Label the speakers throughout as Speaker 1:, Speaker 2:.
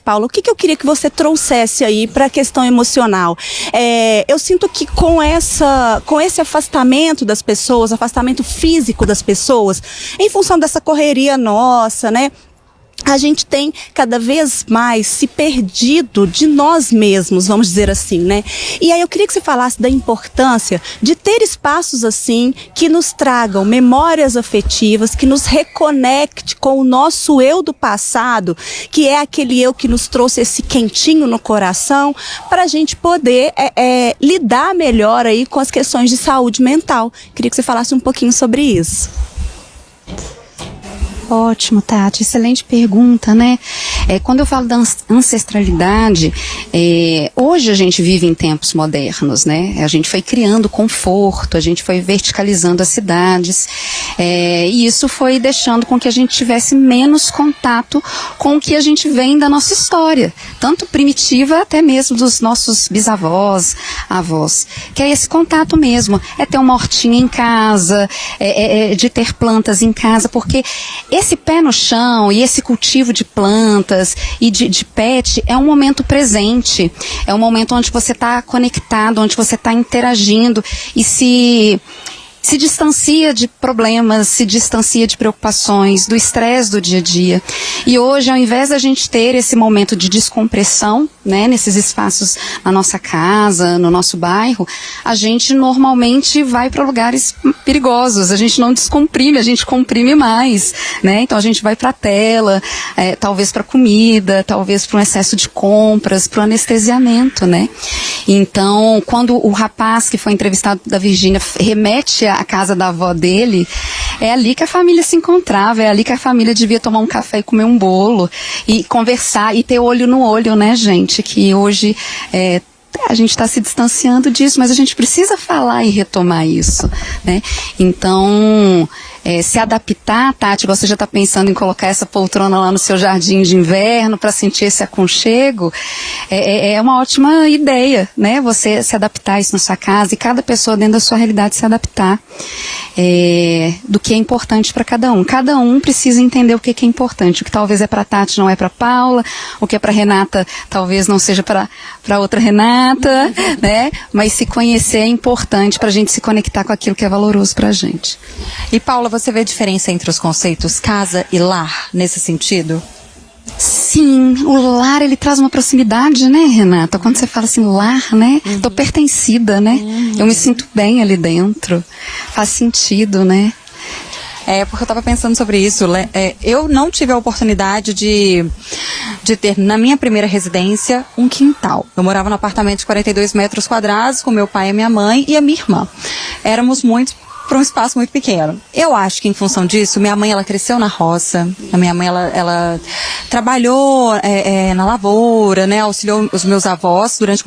Speaker 1: Paula, o que eu queria que você trouxesse aí para a questão emocional? Eu sinto que com esse afastamento das pessoas, afastamento físico das pessoas, em função dessa correria nossa, né? A gente tem cada vez mais se perdido de nós mesmos, vamos dizer assim, né? E aí eu queria que você falasse da importância de ter espaços assim que nos tragam memórias afetivas, que nos reconecte com o nosso eu do passado, que é aquele eu que nos trouxe esse quentinho no coração, para a gente poder lidar melhor aí com as questões de saúde mental. Queria que você falasse um pouquinho sobre isso.
Speaker 2: Ótimo, Tati, excelente pergunta, né? Quando eu falo da ancestralidade, hoje a gente vive em tempos modernos, né? A gente foi criando conforto, a gente foi verticalizando as cidades, e isso foi deixando com que a gente tivesse menos contato com o que a gente vem da nossa história, tanto primitiva até mesmo dos nossos bisavós, avós, que é esse contato mesmo, é ter uma hortinha em casa, de ter plantas em casa, porque esse pé no chão e esse cultivo de plantas e de pet é um momento presente, é um momento onde você está conectado, onde você está interagindo e se distancia de problemas, se distancia de preocupações, do estresse do dia a dia. E hoje, ao invés da gente ter esse momento de descompressão, né, nesses espaços na nossa casa, no nosso bairro, a gente normalmente vai para lugares perigosos, a gente não descomprime, a gente comprime mais, né? Então a gente vai para a tela, talvez para comida, talvez para um excesso de compras, para o anestesiamento, né? Então, quando o rapaz que foi entrevistado da Virgínia remete à casa da avó dele, é ali que a família se encontrava, é ali que a família devia tomar um café e comer um bolo, e conversar, e ter olho no olho, né, gente? Que hoje a gente está se distanciando disso, mas a gente precisa falar e retomar isso, né? Então, se adaptar, Tati, você já está pensando em colocar essa poltrona lá no seu jardim de inverno para sentir esse aconchego, é uma ótima ideia, né? Você se adaptar a isso na sua casa e cada pessoa dentro da sua realidade se adaptar do que é importante para cada um. Cada um precisa entender o que é importante. O que talvez é para Tati não é para Paula, o que é para Renata talvez não seja para outra Renata, né? Mas se conhecer é importante para a gente se conectar com aquilo que é valoroso para a gente.
Speaker 3: E Paula, você vê a diferença entre os conceitos casa e lar nesse sentido?
Speaker 2: Sim, o lar, ele traz uma proximidade, né, Renata? Quando você fala assim, lar, né? Tô pertencida, né? Eu me sinto bem ali dentro. Faz sentido, né?
Speaker 3: Porque eu estava pensando sobre isso. Eu não tive a oportunidade de ter, na minha primeira residência, um quintal. Eu morava num apartamento de 42 metros quadrados com meu pai, a minha mãe e a minha irmã. Éramos muitos para um espaço muito pequeno. Eu acho que em função disso, minha mãe, ela cresceu na roça, a minha mãe, ela trabalhou na lavoura, né, auxiliou os meus avós durante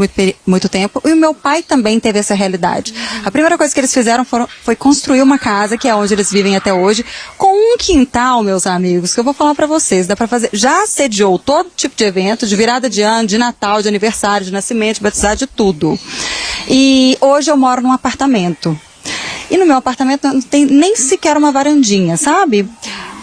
Speaker 3: muito tempo, e o meu pai também teve essa realidade. A primeira coisa que eles fizeram foi construir uma casa, que é onde eles vivem até hoje, com um quintal, meus amigos, que eu vou falar para vocês, dá para fazer, já sediou todo tipo de evento, de virada de ano, de Natal, de aniversário, de nascimento, de batizado, de tudo. E hoje eu moro num apartamento. E no meu apartamento não tem nem sequer uma varandinha, sabe?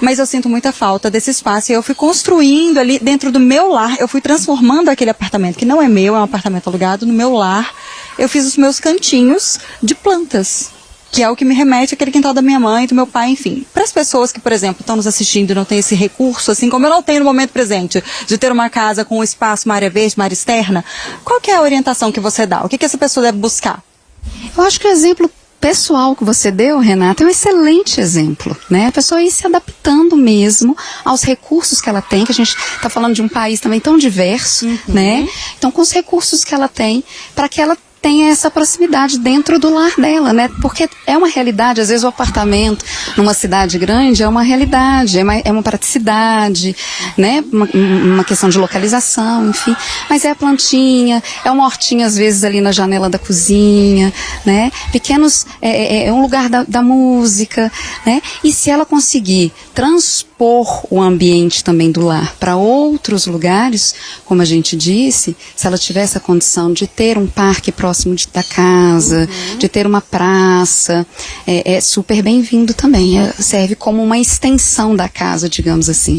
Speaker 3: Mas eu sinto muita falta desse espaço. E eu fui construindo ali dentro do meu lar, eu fui transformando aquele apartamento, que não é meu, é um apartamento alugado, no meu lar. Eu fiz os meus cantinhos de plantas, que é o que me remete àquele quintal da minha mãe, do meu pai, enfim. Para as pessoas que, por exemplo, estão nos assistindo e não têm esse recurso, assim como eu não tenho no momento presente, de ter uma casa com um espaço, uma área verde, uma área externa, qual que é a orientação que você dá? O que essa pessoa deve buscar?
Speaker 2: Eu acho que o exemplo pessoal que você deu, Renata, é um excelente exemplo, né? A pessoa ir se adaptando mesmo aos recursos que ela tem, que a gente está falando de um país também tão diverso, né? Então, com os recursos que ela tem, para que ela tenha essa proximidade dentro do lar dela, né? Porque é uma realidade, às vezes o apartamento numa cidade grande é uma realidade, é uma praticidade, né? Uma questão de localização, enfim. Mas é a plantinha, é uma hortinha às vezes ali na janela da cozinha, né? Pequenos, é um lugar da música, né? E se ela conseguir transpor o ambiente também do lar para outros lugares, como a gente disse, se ela tiver essa condição de ter um parque próximo da casa, de ter uma praça, é super bem-vindo também, serve como uma extensão da casa, digamos assim.